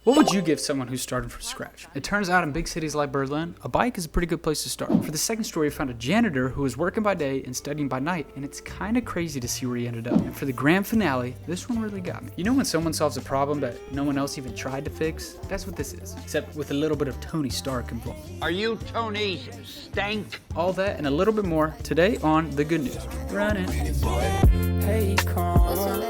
What would you give someone who's starting from scratch? It turns out in big cities like Berlin, a bike is a pretty good place to start. For the second story, we found a janitor who was working by day and studying by night, and it's kind of crazy to see where he ended up. And for the grand finale, this one really got me. You know when someone solves a problem that no one else even tried to fix? That's what this is, except with a little bit of Tony Stark involved. Are you Tony Stank? All that and a little bit more today on The Good News. Running. Hey, Carl,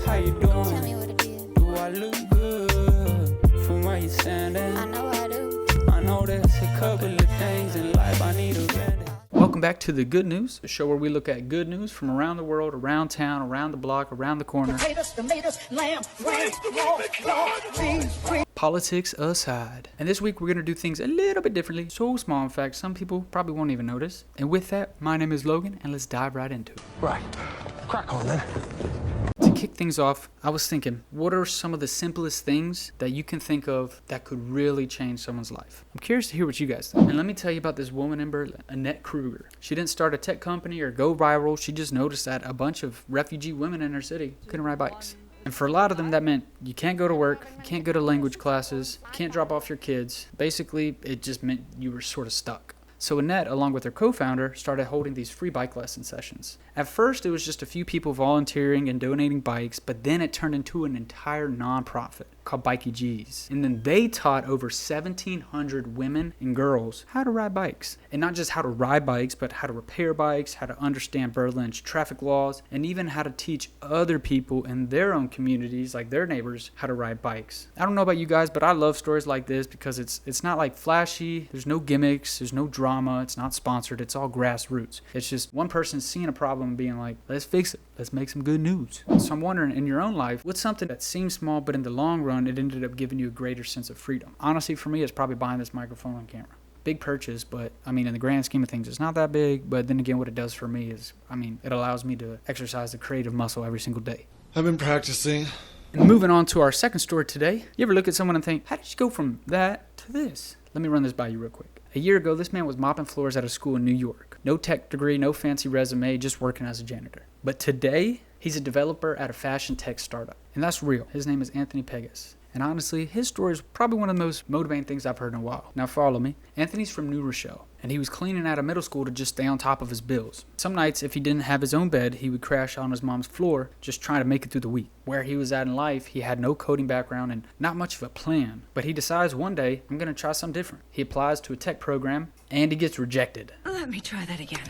how you doing? Do I look good from where you standing? I know I do. I know there's a couple of things in life I need to read. Welcome back to The Good News, a show where we look at good news from around the world, around town, around the block, around the corner. Tomatoes, lamb, lamb, Politics aside. And this week we're going to do things a little bit differently. So small, in fact, some people probably won't even notice. And with that, my name is Logan, and let's dive right into it. Right. Crack on then. To kick things off, I was thinking, what are some of the simplest things that you can think of that could really change someone's life? I'm curious to hear what you guys think. And let me tell you about this woman in Berlin, Annette Krüger. She didn't start a tech company or go viral. She just noticed that a bunch of refugee women in her city couldn't ride bikes. And for a lot of them, that meant you can't go to work, you can't go to language classes, you can't drop off your kids. Basically, it just meant you were sort of stuck. So Annette, along with her co-founder, started holding these free bike lesson sessions. At first, it was just a few people volunteering and donating bikes, but then it turned into an entire nonprofit called Pegues. And then they taught over 1,700 women and girls how to ride bikes. And not just how to ride bikes, but how to repair bikes, how to understand Berlin's traffic laws, and even how to teach other people in their own communities, like their neighbors, how to ride bikes. I don't know about you guys, but I love stories like this because it's not like flashy, there's no gimmicks, there's no drama, it's not sponsored, it's all grassroots. It's just one person seeing a problem and being like, let's fix it, let's make some good news. So I'm wondering, in your own life, what's something that seems small, but in the long run, it ended up giving you a greater sense of freedom? Honestly, for me, it's probably buying this microphone and camera. Big purchase, but I mean, in the grand scheme of things, it's not that big. But then again, what it does for me is, it allows me to exercise the creative muscle every single day. I've been practicing. And moving on to our second story today, you ever look at someone and think, how did you go from that to this? Let me run this by you real quick. A year ago, this man was mopping floors at a school in New York. No tech degree, no fancy resume, just working as a janitor. But today, he's a developer at a fashion tech startup. And that's real. His name is Anthony Pegues. And honestly, his story is probably one of the most motivating things I've heard in a while. Now follow me. Anthony's from New Rochelle, and he was cleaning at a middle school to just stay on top of his bills. Some nights, if he didn't have his own bed, he would crash on his mom's floor, just trying to make it through the week. Where he was at in life, he had no coding background and not much of a plan. But he decides one day, I'm going to try something different. He applies to a tech program, and he gets rejected. Let me try that again.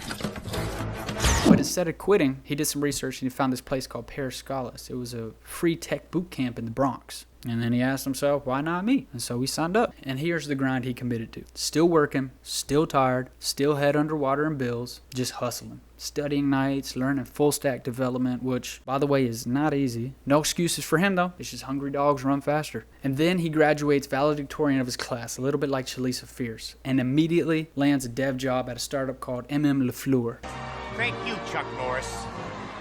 But instead of quitting, he did some research and he found this place called Pegues. It was a free tech boot camp in the Bronx. And then he asked himself, why not me? And so he signed up. And here's the grind he committed to. Still working, still tired, still head underwater in bills, just hustling. Studying nights, learning full stack development, which, by the way, is not easy. No excuses for him, though. It's just hungry dogs run faster. And then he graduates valedictorian of his class, a little bit like Shalisa Fierce, and immediately lands a dev job at a startup called Le Fleur. Thank you, Chuck Norris.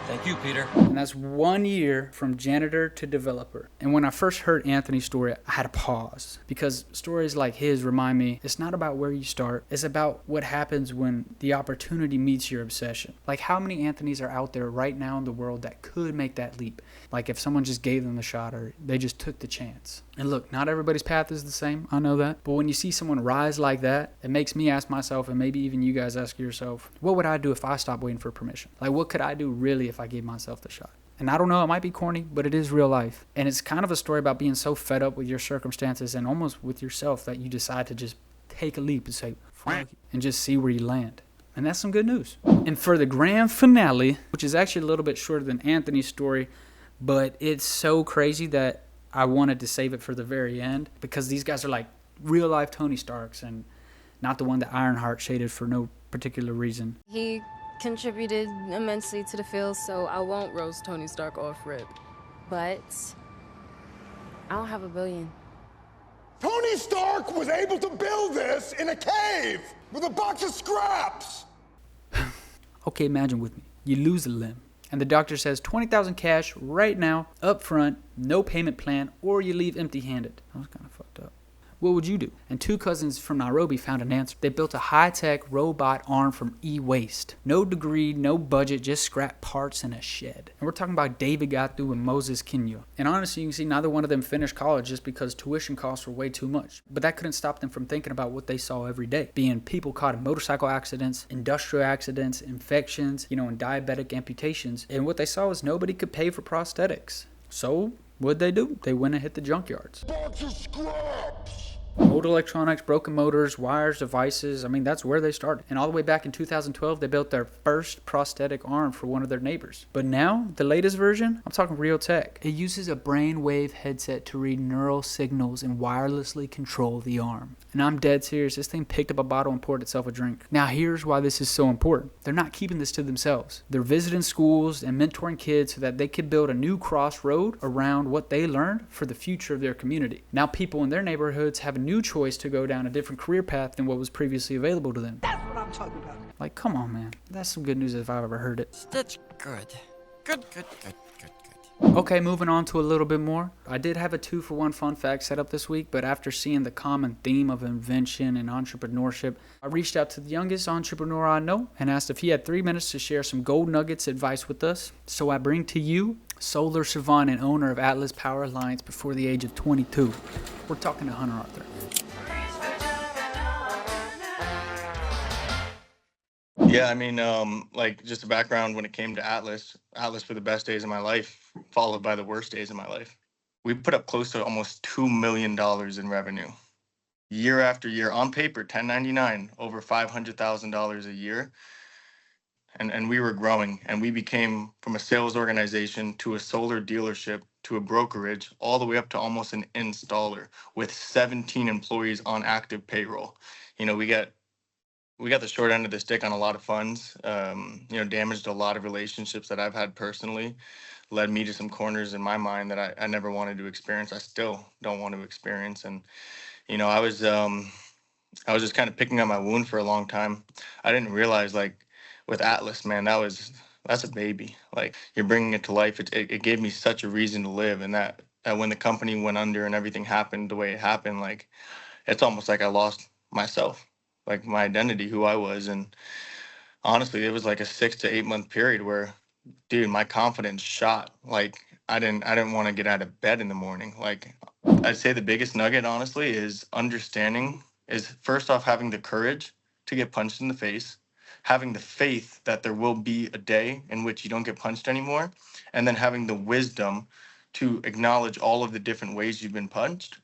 Thank you, Peter. And that's 1 year from janitor to developer. And when I first heard Anthony's story, I had to pause. Because stories like his remind me, it's not about where you start. It's about what happens when the opportunity meets your obsession. Like how many Anthonys are out there right now in the world that could make that leap? Like if someone just gave them the shot or they just took the chance. And look, not everybody's path is the same. I know that. But when you see someone rise like that, it makes me ask myself, and maybe even you guys ask yourself, what would I do if I stopped waiting for permission? Like what could I do really if I gave myself the shot? And I don't know, it might be corny, but it is real life. And it's kind of a story about being so fed up with your circumstances and almost with yourself that you decide to just take a leap and say, fuck, and just see where you land. And that's some good news. And for the grand finale, which is actually a little bit shorter than Anthony's story, but it's so crazy that I wanted to save it for the very end because these guys are like real life Tony Starks and not the one that Ironheart shaded for no particular reason. He contributed immensely to the field, so I won't roast Tony Stark off rip. But I don't have $1 billion. Tony Stark was able to build this in a cave with a box of scraps. Okay, imagine with me. You lose a limb. And the doctor says $20,000 cash right now, up front, no payment plan, or you leave empty-handed. That was kind of fucked up. What would you do? And 2 cousins from Nairobi found an answer. They built a high-tech robot arm from e-waste. No degree, no budget, just scrap parts in a shed. And we're talking about David Gatu and Moses Kenyan. And honestly, you can see neither one of them finished college just because tuition costs were way too much. But that couldn't stop them from thinking about what they saw every day. Being people caught in motorcycle accidents, industrial accidents, infections, and diabetic amputations. And what they saw was nobody could pay for prosthetics. So what'd they do? They went and hit the junkyards. Bunch of scraps! Old electronics, broken motors, wires, devices. That's where they started. And all the way back in 2012, they built their first prosthetic arm for one of their neighbors. But now, the latest version, I'm talking real tech. It uses a brainwave headset to read neural signals and wirelessly control the arm. And I'm dead serious. This thing picked up a bottle and poured itself a drink. Now, here's why this is so important. They're not keeping this to themselves. They're visiting schools and mentoring kids so that they could build a new crossroad around what they learned for the future of their community. Now, people in their neighborhoods have a new choice to go down a different career path than what was previously available to them. That's what I'm talking about. Like, come on, man. That's some good news if I've ever heard it. That's good. Good. Okay, moving on to a little bit more. I did have a 2-for-1 fun fact set up this week, but after seeing the common theme of invention and entrepreneurship, I reached out to the youngest entrepreneur I know and asked if he had 3 minutes to share some gold nuggets advice with us. So I bring to you solar savant and owner of Atlas Power Alliance before the age of 22. We're talking to Hunter Arthur. Yeah, just a background when it came to Atlas were the best days of my life, followed by the worst days of my life. We put up close to almost $2 million in revenue. Year after year, on paper, 1099, over $500,000 a year. And we were growing, and we became from a sales organization to a solar dealership to a brokerage, all the way up to almost an installer with 17 employees on active payroll. We got the short end of the stick on a lot of funds, damaged a lot of relationships that I've had personally, led me to some corners in my mind that I never wanted to experience. I still don't want to experience. And, I was just kind of picking up my wound for a long time. I didn't realize, with Atlas, man, that's a baby. You're bringing it to life. It gave me such a reason to live. And that when the company went under and everything happened the way it happened, it's almost like I lost myself. My identity, who I was. And honestly, it was like a 6 to 8 month period where, dude, my confidence shot. I didn't want to get out of bed in the morning. I'd say the biggest nugget, honestly, is first off, having the courage to get punched in the face, having the faith that there will be a day in which you don't get punched anymore, and then having the wisdom to acknowledge all of the different ways you've been punched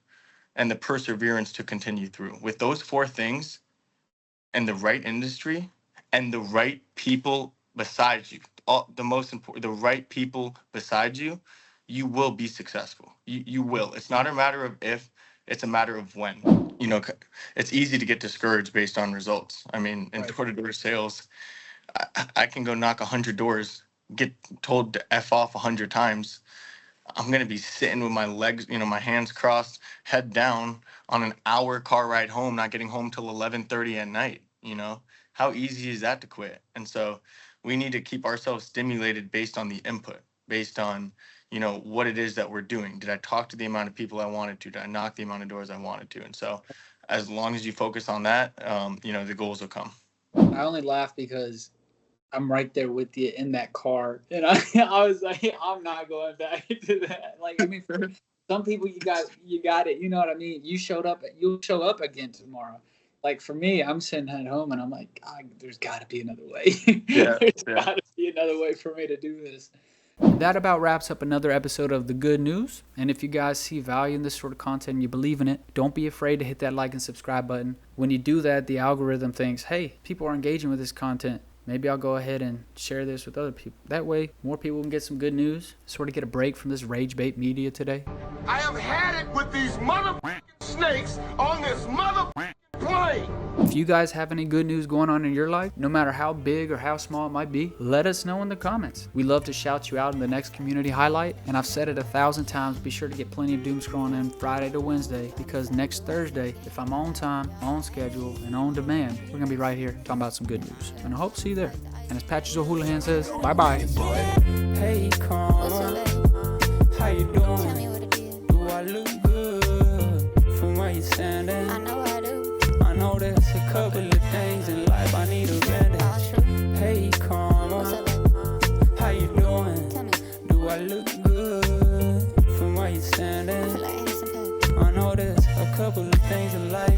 and the perseverance to continue through. With those 4 things, and the right industry and the right people beside you, the most important, the right people beside you, you will be successful. You will. It's not a matter of if, it's a matter of when. It's easy to get discouraged based on results. In door-to-door sales, I can go knock 100 doors, get told to F off 100 times. I'm going to be sitting with my legs, my hands crossed, head down on an hour car ride home, not getting home till 11:30 at night. How easy is that to quit? And so we need to keep ourselves stimulated based on the input, based on, what it is that we're doing. Did I talk to the amount of people I wanted to? Did I knock the amount of doors I wanted to? And so as long as you focus on that, the goals will come. I only laugh because I'm right there with you in that car. And I was like, I'm not going back to that. For some people, you got it. You know what I mean? You'll show up again tomorrow. For me, I'm sitting at home and I'm like, there's got to be another way. There's got to be another way for me to do this. That about wraps up another episode of The Good Nüs. And if you guys see value in this sort of content and you believe in it, don't be afraid to hit that like and subscribe button. When you do that, the algorithm thinks, hey, people are engaging with this content. Maybe I'll go ahead and share this with other people. That way, more people can get some good news, sort of get a break from this rage bait media today. I have had it with these snakes on this plane. If you guys have any good news going on in your life, no matter how big or how small it might be, let us know in the comments. We love to shout you out in the next community highlight. And I've said it 1,000 times, be sure to get plenty of doom scrolling in Friday to Wednesday, because next Thursday, if I'm on time, on schedule, and on demand, we're going to be right here talking about some good news. And I hope to see you there. And as Patches O'Houlihan says, bye-bye. Hey, Carl, how you doing? Do I look good from where you standing? couple of things in life I need a bandage. Hey, karma, how you doing? Do I look good from where you standing? I know there's a couple of things in life